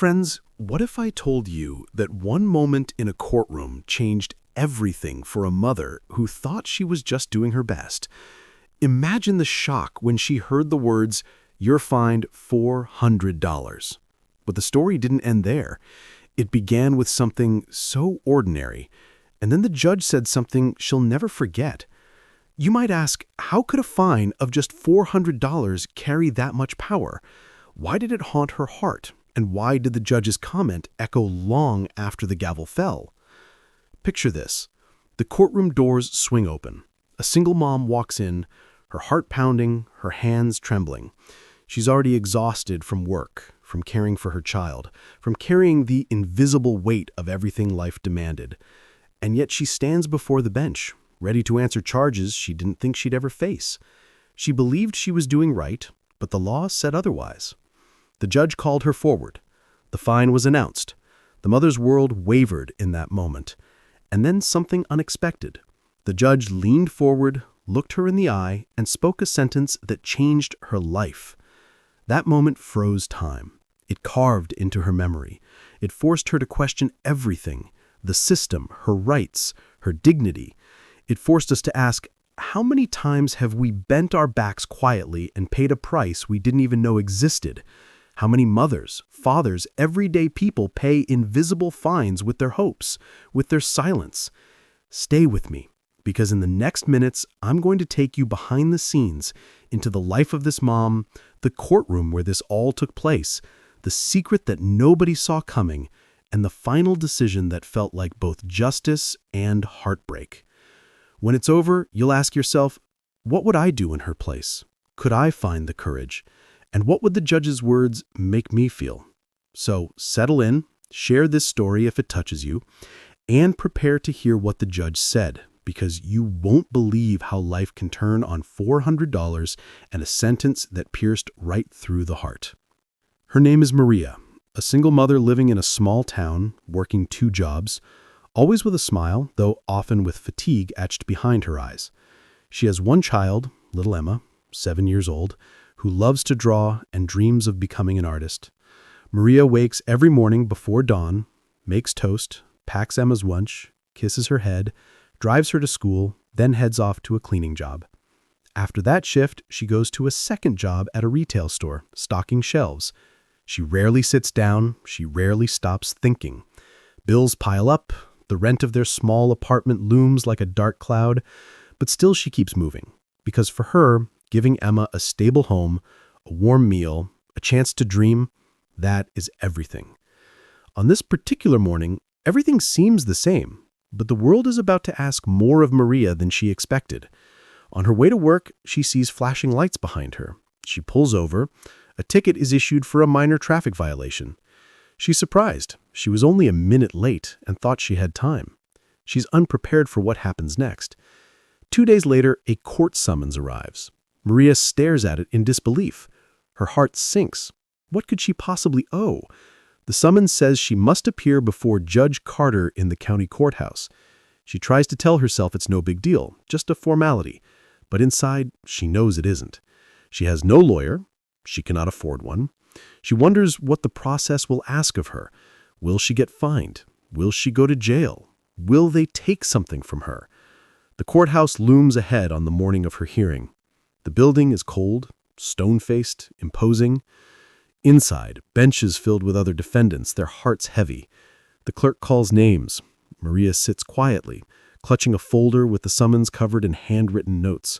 Friends, what if I told you that one moment in a courtroom changed everything for a mother who thought she was just doing her best? Imagine the shock when she heard the words, "You're fined $400. But the story didn't end there. It began with something so ordinary, and then the judge said something she'll never forget. You might ask, how could a fine of just $400 carry that much power? Why did it haunt her heart? And why did the judge's comment echo long after the gavel fell? Picture this. The courtroom doors swing open. A single mom walks in, her heart pounding, her hands trembling. She's already exhausted from work, from caring for her child, from carrying the invisible weight of everything life demanded. And yet she stands before the bench, ready to answer charges she didn't think she'd ever face. She believed she was doing right, but the law said otherwise. The judge called her forward. The fine was announced. The mother's world wavered in that moment. And then something unexpected. The judge leaned forward, looked her in the eye, and spoke a sentence that changed her life. That moment froze time. It carved into her memory. It forced her to question everything, the system, her rights, her dignity. It forced us to ask, how many times have we bent our backs quietly and paid a price we didn't even know existed? How many mothers, fathers, everyday people pay invisible fines with their hopes, with their silence? Stay with me, because in the next minutes, I'm going to take you behind the scenes into the life of this mom, the courtroom where this all took place, the secret that nobody saw coming, and the final decision that felt like both justice and heartbreak. When it's over, you'll ask yourself, what would I do in her place? Could I find the courage? And what would the judge's words make me feel? So settle in, share this story if it touches you, and prepare to hear what the judge said, because you won't believe how life can turn on $400 and a sentence that pierced right through the heart. Her name is Maria, a single mother living in a small town, working 2 jobs, always with a smile, though often with fatigue etched behind her eyes. She has one child, little Emma, 7 years old, who loves to draw and dreams of becoming an artist. Maria wakes every morning before dawn, makes toast, packs Emma's lunch, kisses her head, drives her to school, then heads off to a cleaning job. After that shift, she goes to a second job at a retail store, stocking shelves. She rarely sits down, she rarely stops thinking. Bills pile up, the rent of their small apartment looms like a dark cloud, but still she keeps moving, because for her, giving Emma a stable home, a warm meal, a chance to dream, that is everything. On this particular morning, everything seems the same, but the world is about to ask more of Maria than she expected. On her way to work, she sees flashing lights behind her. She pulls over. A ticket is issued for a minor traffic violation. She's surprised. She was only a minute late and thought she had time. She's unprepared for what happens next. 2 days later, a court summons arrives. Maria stares at it in disbelief. Her heart sinks. What could she possibly owe? The summons says she must appear before Judge Carter in the county courthouse. She tries to tell herself it's no big deal, just a formality. But inside, she knows it isn't. She has no lawyer. She cannot afford one. She wonders what the process will ask of her. Will she get fined? Will she go to jail? Will they take something from her? The courthouse looms ahead on the morning of her hearing. The building is cold, stone-faced, imposing. Inside, benches filled with other defendants, their hearts heavy. The clerk calls names. Maria sits quietly, clutching a folder with the summons covered in handwritten notes.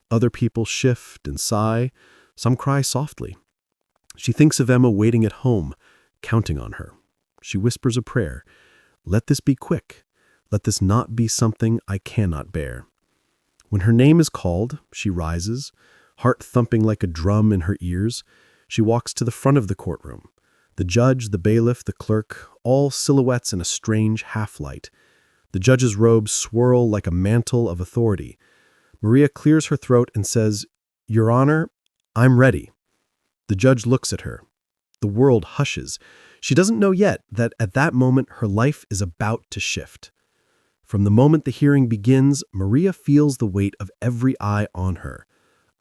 Other people shift and sigh. Some cry softly. She thinks of Emma waiting at home, counting on her. She whispers a prayer. Let this be quick. Let this not be something I cannot bear. When her name is called, she rises, heart thumping like a drum in her ears. She walks to the front of the courtroom. The judge, the bailiff, the clerk, all silhouettes in a strange half-light. The judge's robes swirl like a mantle of authority. Maria clears her throat and says, "Your Honor, I'm ready." The judge looks at her. The world hushes. She doesn't know yet that at that moment her life is about to shift. From the moment the hearing begins, Maria feels the weight of every eye on her.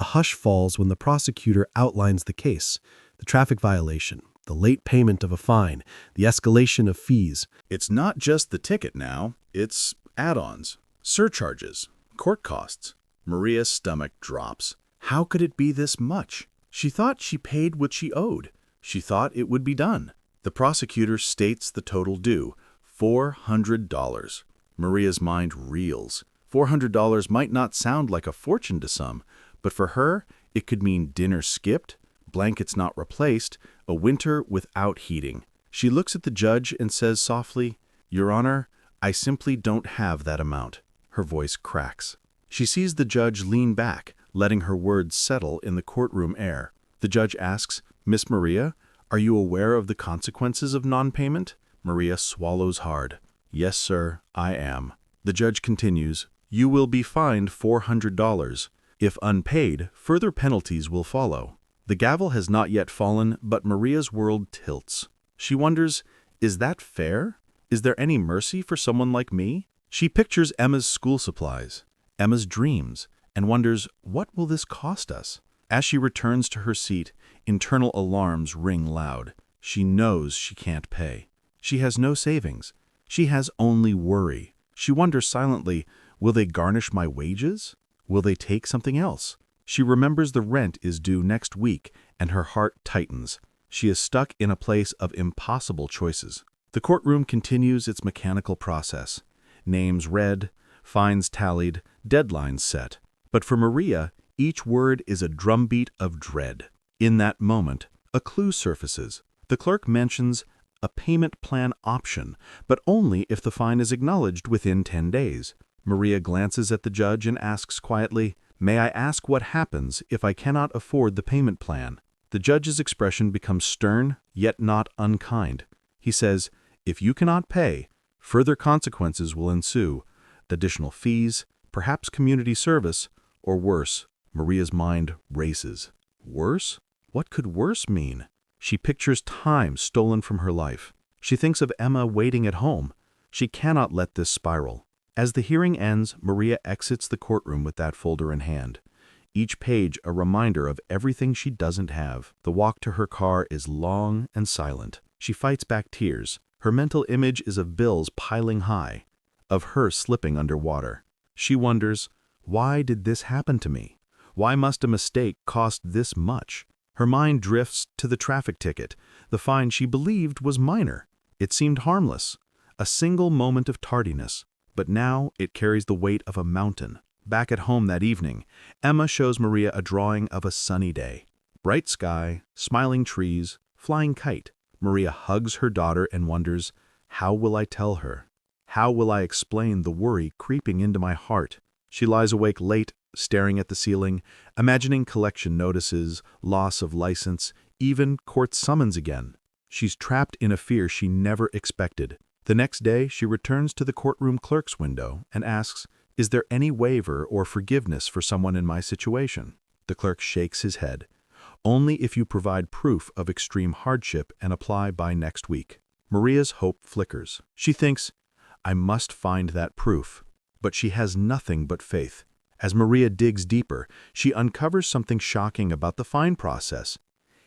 A hush falls when the prosecutor outlines the case, the traffic violation, the late payment of a fine, the escalation of fees. It's not just the ticket now, it's add-ons, surcharges, court costs. Maria's stomach drops. How could it be this much? She thought she paid what she owed. She thought it would be done. The prosecutor states the total due, $400. Maria's mind reels. $400 might not sound like a fortune to some, but for her, it could mean dinner skipped, blankets not replaced, a winter without heating. She looks at the judge and says softly, "Your Honor, I simply don't have that amount." Her voice cracks. She sees the judge lean back, letting her words settle in the courtroom air. The judge asks, "Miss Maria, are you aware of the consequences of non-payment?" Maria swallows hard. "Yes, sir, I am." The judge continues, "You will be fined $400. If unpaid, further penalties will follow." The gavel has not yet fallen, but Maria's world tilts. She wonders, is that fair? Is there any mercy for someone like me? She pictures Emma's school supplies, Emma's dreams, and wonders, what will this cost us? As she returns to her seat, internal alarms ring loud. She knows she can't pay. She has no savings. She has only worry. She wonders silently, will they garnish my wages? Will they take something else? She remembers the rent is due next week, and her heart tightens. She is stuck in a place of impossible choices. The courtroom continues its mechanical process. Names read, fines tallied, deadlines set. But for Maria, each word is a drumbeat of dread. In that moment, a clue surfaces. The clerk mentions a payment plan option, but only if the fine is acknowledged within 10 days. Maria glances at the judge and asks quietly, "May I ask what happens if I cannot afford the payment plan?" The judge's expression becomes stern, yet not unkind. He says, "If you cannot pay, further consequences will ensue. Additional fees, perhaps community service, or worse." Maria's mind races. Worse? What could worse mean? She pictures time stolen from her life. She thinks of Emma waiting at home. She cannot let this spiral. As the hearing ends, Maria exits the courtroom with that folder in hand. Each page a reminder of everything she doesn't have. The walk to her car is long and silent. She fights back tears. Her mental image is of bills piling high, of her slipping underwater. She wonders, why did this happen to me? Why must a mistake cost this much? Her mind drifts to the traffic ticket, the fine she believed was minor. It seemed harmless, a single moment of tardiness. But now it carries the weight of a mountain. Back at home that evening, Emma shows Maria a drawing of a sunny day. Bright sky, smiling trees, flying kite. Maria hugs her daughter and wonders, how will I tell her? How will I explain the worry creeping into my heart? She lies awake late, staring at the ceiling, imagining collection notices, loss of license, even court summons again. She's trapped in a fear she never expected. The next day, she returns to the courtroom clerk's window and asks, "Is there any waiver or forgiveness for someone in my situation?" The clerk shakes his head. "Only if you provide proof of extreme hardship and apply by next week." Maria's hope flickers. She thinks, I must find that proof. But she has nothing but faith. As Maria digs deeper, she uncovers something shocking about the fine process.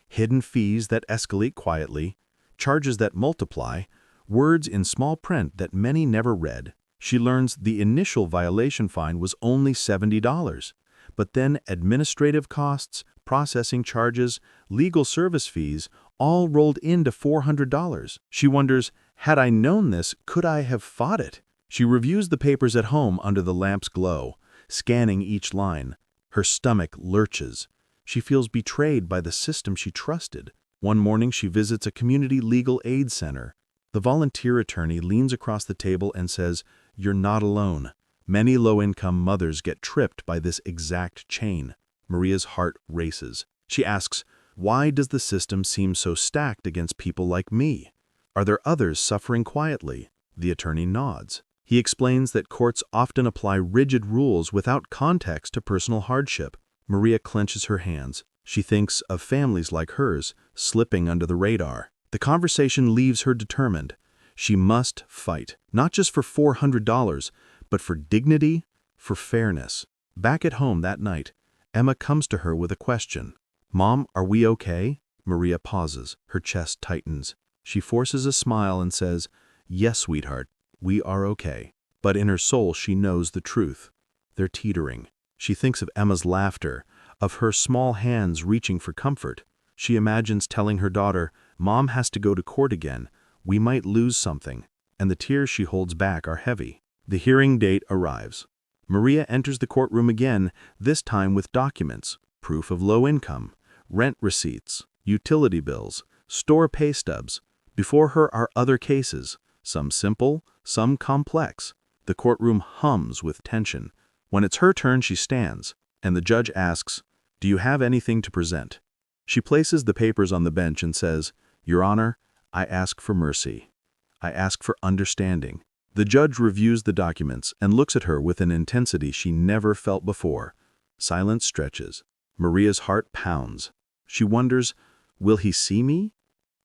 Hidden fees that escalate quietly, charges that multiply, words in small print that many never read. She learns the initial violation fine was only $70, but then administrative costs, processing charges, legal service fees, all rolled into $400. She wonders, had I known this, could I have fought it? She reviews the papers at home under the lamp's glow, scanning each line. Her stomach lurches. She feels betrayed by the system she trusted. One morning she visits a community legal aid center. The volunteer attorney leans across the table and says, "You're not alone. Many low-income mothers get tripped by this exact chain." Maria's heart races. She asks, why does the system seem so stacked against people like me? Are there others suffering quietly? The attorney nods. He explains that courts often apply rigid rules without context to personal hardship. Maria clenches her hands. She thinks of families like hers, slipping under the radar. The conversation leaves her determined. She must fight, not just for $400, but for dignity, for fairness. Back at home that night, Emma comes to her with a question. "Mom, are we okay?" Maria pauses. Her chest tightens. She forces a smile and says, "Yes, sweetheart, we are okay." But in her soul she knows the truth. They're teetering. She thinks of Emma's laughter, of her small hands reaching for comfort. She imagines telling her daughter, "Mom has to go to court again. We might lose something." And the tears she holds back are heavy. The hearing date arrives. Maria enters the courtroom again, this time with documents, proof of low income, rent receipts, utility bills, store pay stubs. Before her are other cases, some simple, some complex. The courtroom hums with tension. When it's her turn, she stands, and the judge asks, "Do you have anything to present?" She places the papers on the bench and says, "Your Honor, I ask for mercy. I ask for understanding." The judge reviews the documents and looks at her with an intensity she never felt before. Silence stretches. Maria's heart pounds. She wonders, will he see me?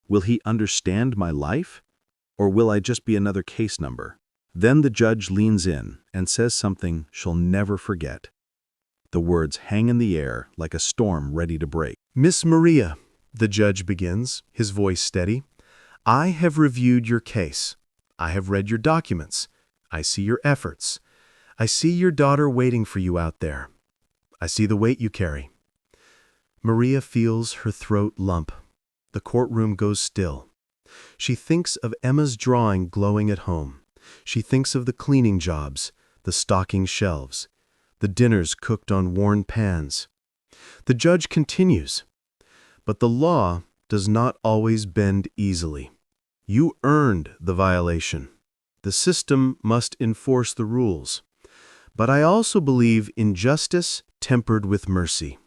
Will he understand my life? Or will I just be another case number? Then the judge leans in and says something she'll never forget. The words hang in the air like a storm ready to break. "Miss Maria," the judge begins, his voice steady, "I have reviewed your case. I have read your documents. I see your efforts. I see your daughter waiting for you out there. I see the weight you carry." Maria feels her throat lump. The courtroom goes still. She thinks of Emma's drawing glowing at home. She thinks of the cleaning jobs, the stocking shelves, the dinners cooked on worn pans. The judge continues, "But the law does not always bend easily. You earned the violation. The system must enforce the rules. But I also believe in justice tempered with mercy."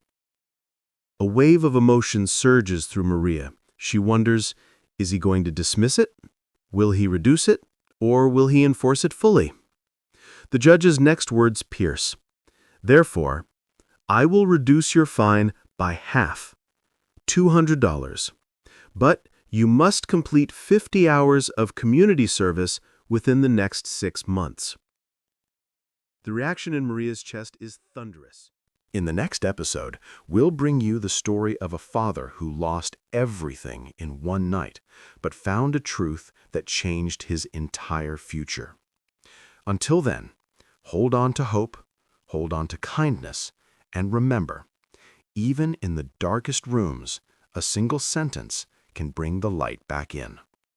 A wave of emotion surges through Maria. She wonders, is he going to dismiss it? Will he reduce it? Or will he enforce it fully? The judge's next words pierce. "Therefore, I will reduce your fine by half, $200. But you must complete 50 hours of community service within the next 6 months." The reaction in Maria's chest is thunderous. In the next episode, we'll bring you the story of a father who lost everything in one night, but found a truth that changed his entire future. Until then, hold on to hope, hold on to kindness, and remember, even in the darkest rooms, a single sentence can bring the light back in.